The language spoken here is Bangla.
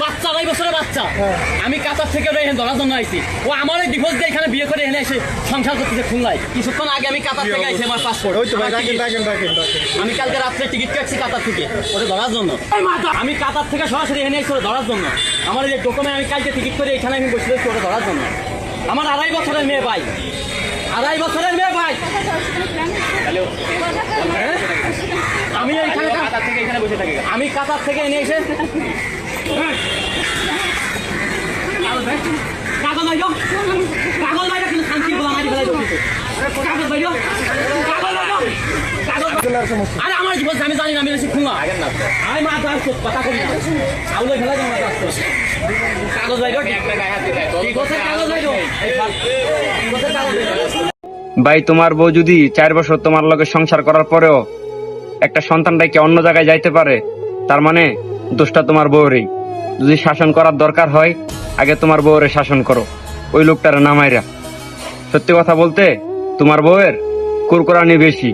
বাচ্চা 2.5 বছরের বাচ্চা। আমি কাতার থেকে এখানে ধরার জন্য আইছি। ও আমার এই ডিভোর্স দিয়ে এখানে বিয়ে করে এখানে এসে সংসার করতেছে খুলনায়। কিছুক্ষণ আগে আমি কাতার থেকে আইছি, আমার পাসপোর্ট। আমি কালকে রাত্রে টিকিট কাটছি কাতার থেকে ওটা ধরার জন্য। আমি কাতার থেকে সরাসরি এখানে এসে ধরার জন্য। আমার এই ডকুমেন্ট আমি কালকে টিকিট করে এখানে আমি বসে রয়েছি ওটা ধরার জন্য। আমার 2.5 বছরের মেয়ে ভাই, 2.5 বছরের মেয়ে ভাই। আমি এইখানে কাতার থেকে এখানে বসে থাকি। আমি কাতার থেকে এনে এসে কাগজ বাইর, কাগজ বাইর, কিন্তু শান্তি বলা মারি ফেলাই দিচ্ছে। কাগজ বাইর, আরে আমার জীবন আমি জানি না, আমি বেশি খুলনা আমি মা আসছে কথা করি না আউলে ফেলা যাবে না। কাগজ বাইর, ঠিক আছে কাগজ বাইর। ভাই তোমার বউ যদি 4 বছর তোমার লগে সংসার করার পরেও একটা সন্তান রেখে অন্য জায়গায় যাইতে পারে, তার মানে দোষটা তোমার বউরেই। যদি শাসন করার দরকার হয়, আগে তোমার বউরে শাসন করো, ওই লোকটার নামাইরা। সত্যি কথা বলতে তোমার বউয়ের কুরকুরানি বেশি।